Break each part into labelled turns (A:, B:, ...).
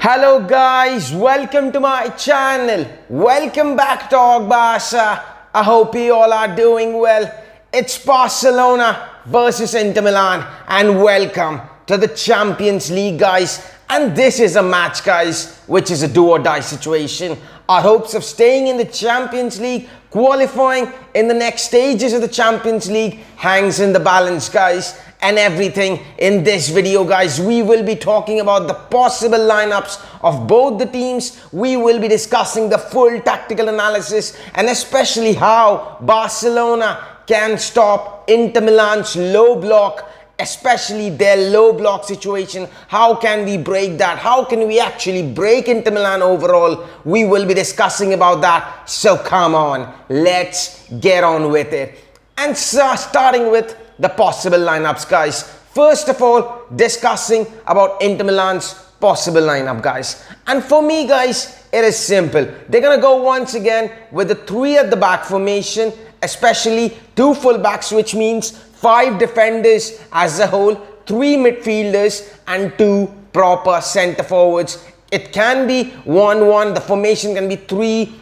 A: Hello guys, welcome to my channel. Welcome back to Barca. I hope you all are doing well. It's Barcelona versus Inter Milan and welcome to the Champions League, guys. And this is a match, guys, which is a do or die situation. Our hopes of staying in the Champions League, qualifying in the next stages of the Champions League hangs in the balance, guys. And everything in this video, guys, we will be talking about the possible lineups of both the teams. We will be discussing the full tactical analysis and especially how Barcelona can stop Inter Milan's low block, especially their low block situation. How can we break that? How can we actually break Inter Milan overall? We will be discussing about that. So come on, let's get on with it. And starting with the possible lineups, guys. First of all, discussing about Inter Milan's possible lineup, guys. And for me, guys, it is simple. They're going to go once again with the 3 at the back formation, especially 2 fullbacks, which means 5 defenders as a whole, 3 midfielders and 2 proper centre forwards. It can be 1-1. The formation can be 3-2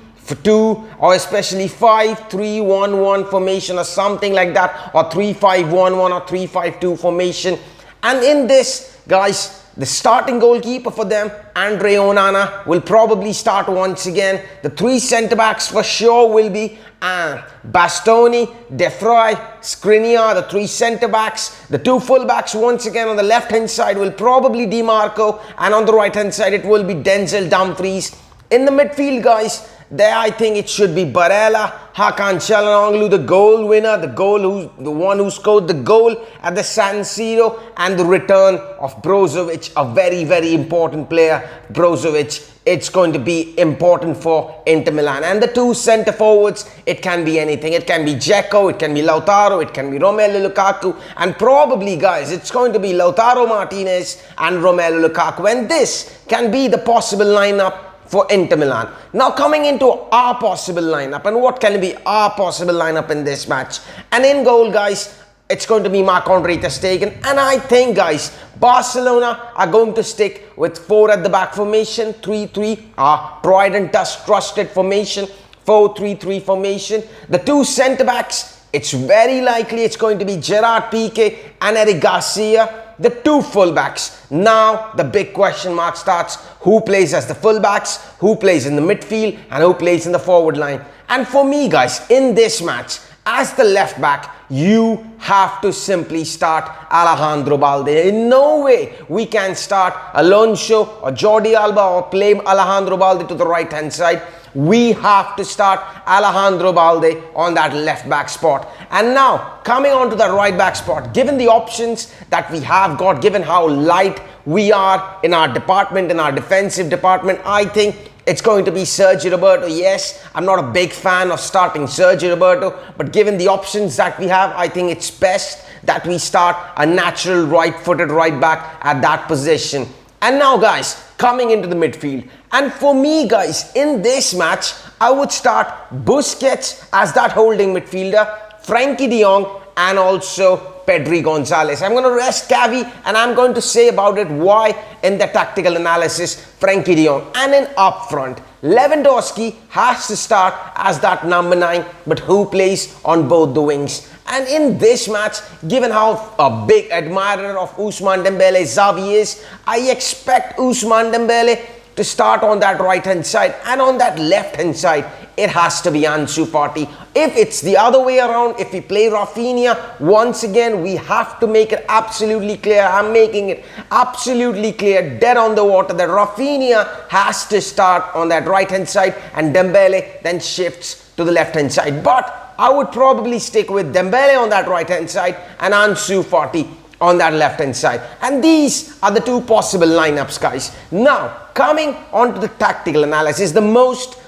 A: or especially 5-3-1-1 formation or something like that, or 3-5-1-1 or 3-5-2 formation. And in this, guys, the starting goalkeeper for them, Andre Onana, will probably start once again. The 3 centre backs for sure will be Bastoni, De Vrij, Skriniar, the 3 centre backs. The 2 full backs once again on the left hand side will probably Di Marco, and on the right hand side it will be Denzel Dumfries. In the midfield, guys, there I think it should be Barella, Hakan Çalhanoğlu, the goal winner, the one who scored the goal at the San Siro, and the return of Brozovic, a very, very important player. Brozovic, it's going to be important for Inter Milan. And the 2 centre forwards, it can be anything. It can be Dzeko, it can be Lautaro, it can be Romelu Lukaku, and probably, guys, it's going to be Lautaro Martinez and Romelu Lukaku. And this can be the possible lineup for Inter Milan. Now coming into our possible lineup, and what can be our possible lineup in this match? And in goal, guys, it's going to be Marc-Andre ter Stegen. And I think, guys, Barcelona are going to stick with 4 at the back formation, 3-3, our tried and trusted formation, 4-3-3 formation. The 2 centre backs, it's very likely it's going to be Gerard Piqué and Eric Garcia. The 2 fullbacks. Now the big question mark starts. Who plays as the fullbacks? Who plays in the midfield? And who plays in the forward line? And for me, guys, in this match, as the left back, you have to simply start Alejandro Balde. In no way we can start Alonso or Jordi Alba or play Alejandro Balde to the right hand side. We have to start Alejandro Balde on that left back spot. And now coming on to the right back spot, given the options that we have got, given how light we are in our department, in our defensive department, I think it's going to be Sergio Roberto. Yes, I'm not a big fan of starting Sergio Roberto, but given the options that we have, I think it's best that we start a natural right-footed right back at that position. And now, guys, coming into the midfield. And for me, guys, in this match, I would start Busquets as that holding midfielder, Frankie de Jong, and also Pedri Gonzalez. I'm going to rest Xavi, and I'm going to say about it why in the tactical analysis, Frankie de Jong. And in up front, Lewandowski has to start as that number 9, but who plays on both the wings? And in this match, given how a big admirer of Ousmane Dembele Xavi is, I expect Ousmane Dembele to start on that right hand side, and on that left hand side it has to be Ansu Fati. If it's the other way around, if we play Rafinha, once again we have to make it absolutely clear, I'm making it absolutely clear, dead on the water, that Rafinha has to start on that right hand side and Dembele then shifts to the left hand side. But I would probably stick with Dembele on that right hand side and Ansu Fati on that left hand side. And these are the 2 possible lineups, guys. Now coming on to the tactical analysis, the most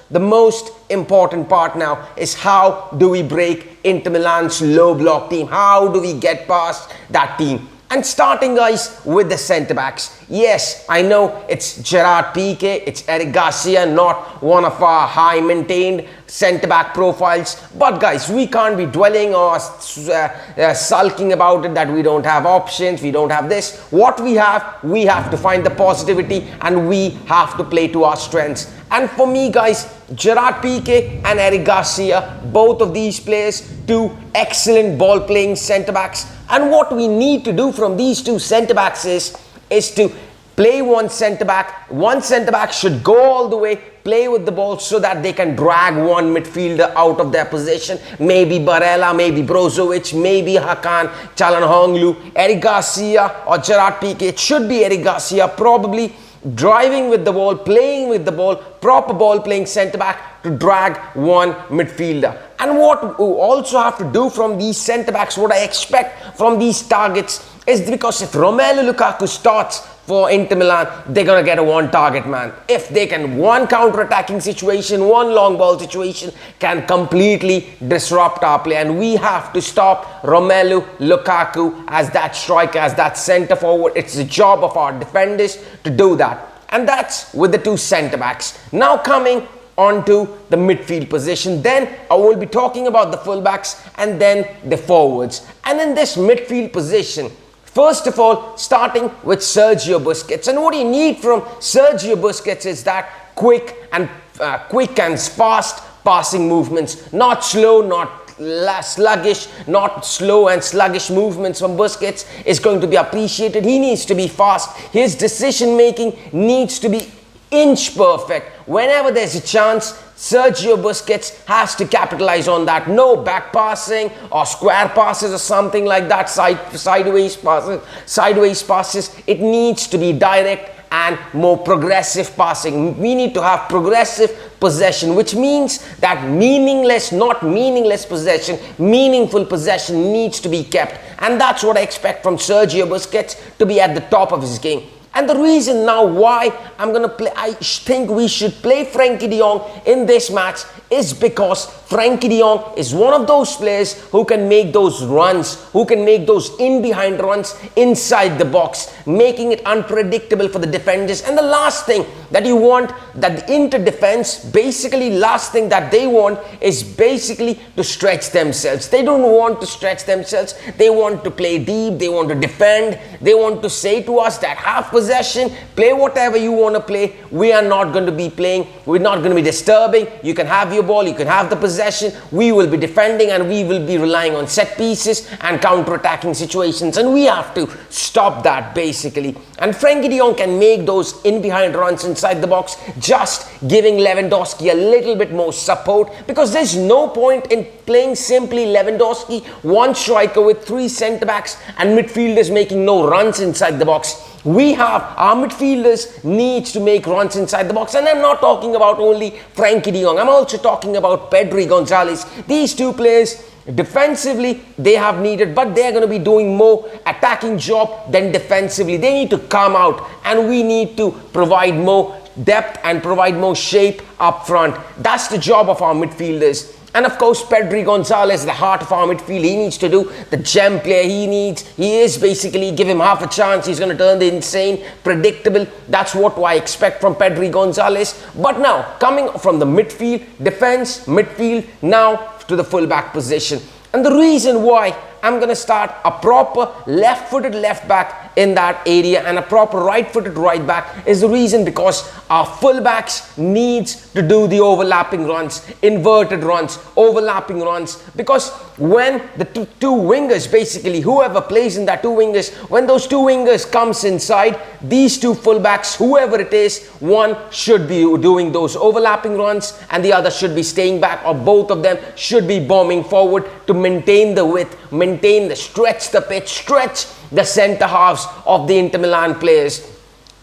A: important part now is how do we break Inter Milan's low block team? How do we get past that team? And starting, guys, with the centre-backs. Yes, I know it's Gerard Piqué, it's Eric Garcia, not one of our high-maintained centre-back profiles. But, guys, we can't be dwelling or sulking about it that we don't have options, we don't have this. What we have to find the positivity and we have to play to our strengths. And for me, guys, Gerard Piqué and Eric Garcia, both of these players, two excellent ball-playing centre-backs. And what we need to do from these two centre-backs is to play one centre-back. One centre-back should go all the way, play with the ball so that they can drag one midfielder out of their position. Maybe Barella, maybe Brozovic, maybe Hakan Çalhanoğlu, Eric Garcia or Gerard Piqué. It should be Eric Garcia, probably driving with the ball, playing with the ball, proper ball playing centre-back to drag one midfielder. And what we also have to do from these centre-backs, what I expect from these targets is because if Romelu Lukaku starts for Inter Milan, they're going to get a one target man. If they can, one counter-attacking situation, one long ball situation can completely disrupt our play. And we have to stop Romelu Lukaku as that striker, as that centre-forward. It's the job of our defenders to do that. And that's with the two centre-backs. Now coming onto the midfield position, then I will be talking about the fullbacks and then the forwards. And in this midfield position, first of all, starting with Sergio Busquets. And what you need from Sergio Busquets is that quick and fast passing movements. Not slow, not sluggish, not slow and sluggish movements from Busquets is going to be appreciated. He needs to be fast. His decision making needs to be inch perfect. Whenever there's a chance, Sergio Busquets has to capitalize on that. No back passing or square passes or something like that, sideways passes. It needs to be direct and more progressive passing. We need to have progressive possession, which means that not meaningless possession, meaningful possession needs to be kept. And that's what I expect from Sergio Busquets to be at the top of his game. And the reason now why I think we should play Frenkie de Jong in this match is because Frenkie de Jong is one of those players who can make those runs, who can make those in-behind runs inside the box, making it unpredictable for the defenders. And the last thing that you want, that the Inter defense, basically last thing that they want is basically to stretch themselves. They don't want to stretch themselves. They want to play deep. They want to defend. They want to say to us that have possession, play whatever you want to play. We are not going to be playing. We're not going to be disturbing. You can have your ball. You can have the possession. We will be defending and we will be relying on set pieces and counter-attacking situations. And we have to stop that basically. And Frenkie de Jong can make those in-behind runs inside the box, just giving Lewandowski a little bit more support, because there's no point in playing simply Lewandowski, one striker with three centre-backs and midfielders making no runs inside the box. Our midfielders needs to make runs inside the box. And I'm not talking about only Frenkie de Jong. I'm also talking about Pedri, Gonzalez. These two players, defensively, they have needed, but they're going to be doing more attacking job than defensively. They need to come out and we need to provide more depth and provide more shape up front. That's the job of our midfielders. And of course, Pedri Gonzalez, the heart of our midfield, he needs to do the gem player he is basically, give him half a chance, he's going to turn the insane, predictable. That's what I expect from Pedri Gonzalez. But now, coming from the midfield, defense, midfield, now to the fullback position. And the reason why I'm going to start a proper left-footed left back in that area and a proper right-footed right back is the reason because our fullbacks needs to do the overlapping runs, inverted runs, overlapping runs. Because when the two wingers, basically whoever plays in that two wingers, when those two wingers comes inside, these two fullbacks, whoever it is, one should be doing those overlapping runs and the other should be staying back, or both of them should be bombing forward to maintain the width, stretch the pitch, stretch the centre halves of the Inter Milan players.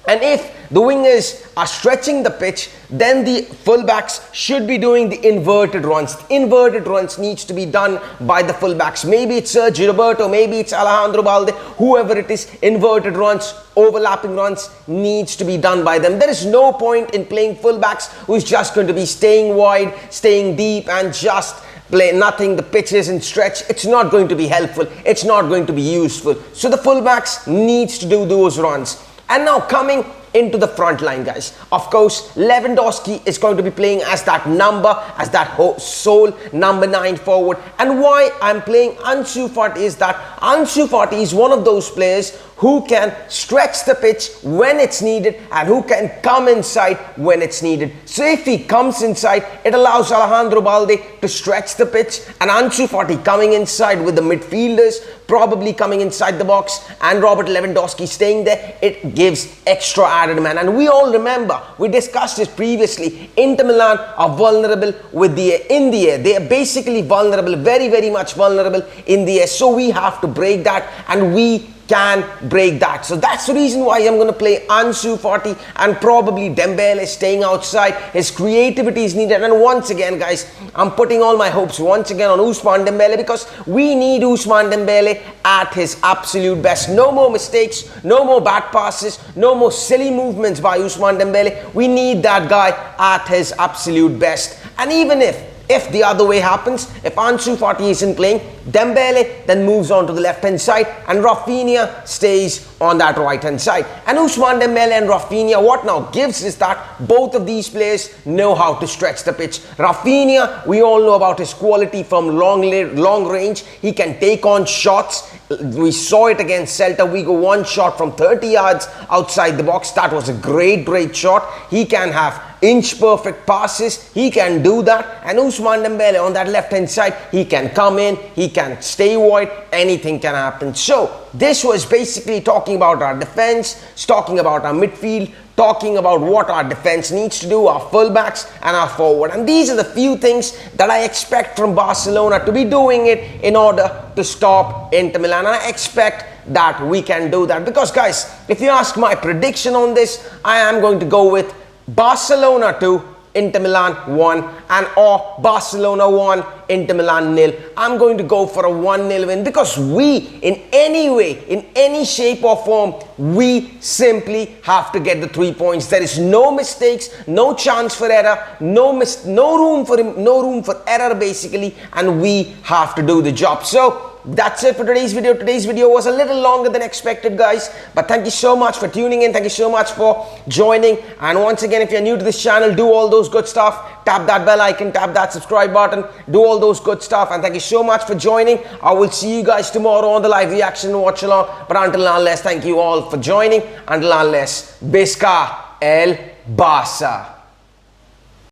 A: And if the wingers are stretching the pitch, then the fullbacks should be doing the inverted runs. The inverted runs needs to be done by the fullbacks. Maybe it's Sergio Roberto, maybe it's Alejandro Balde, whoever it is, inverted runs, overlapping runs needs to be done by them. There is no point in playing fullbacks who's just going to be staying wide, staying deep and just play nothing, the pitch isn't stretched, it's not going to be helpful, it's not going to be useful. So the fullbacks needs to do those runs. And now coming into the front line, guys. Of course, Lewandowski is going to be playing as that number, as that sole number 9 forward. And why I'm playing Ansu Fati is that Ansu Fati is one of those players who can stretch the pitch when it's needed and who can come inside when it's needed. So if he comes inside, it allows Alejandro Balde to stretch the pitch, and Ansu Fati coming inside with the midfielders probably coming inside the box and Robert Lewandowski staying there, it gives extra added man. And we all remember, we discussed this previously, Inter Milan are vulnerable with in the air. They are basically vulnerable, very much vulnerable in the air. So we have to break that, and we can break that. So that's the reason why I'm going to play Ansu Fati and probably Dembele staying outside. His creativity is needed. And once again, guys, I'm putting all my hopes once again on Ousmane Dembele, because we need Ousmane Dembele at his absolute best. No more mistakes, no more bad passes, no more silly movements by Ousmane Dembele. We need that guy at his absolute best. And even if the other way happens, if Ansu Fati isn't playing, Dembele then moves on to the left-hand side and Rafinha stays on that right-hand side. And Ousmane Dembele and Rafinha, what now gives is that both of these players know how to stretch the pitch. Rafinha, we all know about his quality from long range. He can take on shots. We saw it against Celta Vigo, one shot from 30 yards outside the box. That was a great shot. He can have inch perfect passes, he can do that. And Ousmane Dembele on that left hand side, he can come in, he can stay wide, anything can happen. So this was basically talking about our defense, talking about our midfield, talking about what our defense needs to do, our fullbacks and our forward. And these are the few things that I expect from Barcelona to be doing it in order to stop Inter Milan. And I expect that we can do that, because guys, if you ask my prediction on this, I am going to go with Barcelona 2, Inter Milan 1, and or Barcelona 1, Inter Milan 0. I'm going to go for a 1-0 win, because we, in any way, in any shape or form, we simply have to get the 3 points. There is no mistakes, no chance for error, no room for error basically, and we have to do the job. So that's it for today's video. Today's video was a little longer than expected, guys, but thank you so much for tuning in. Thank you so much for joining. And once again, if you're new to this channel, do all those good stuff. Tap that bell icon, tap that subscribe button, do all those good stuff. And thank you so much for joining. I will see you guys tomorrow on the live reaction and watch along. But until unless, thank you all for joining. Until unless, Visca el Barça.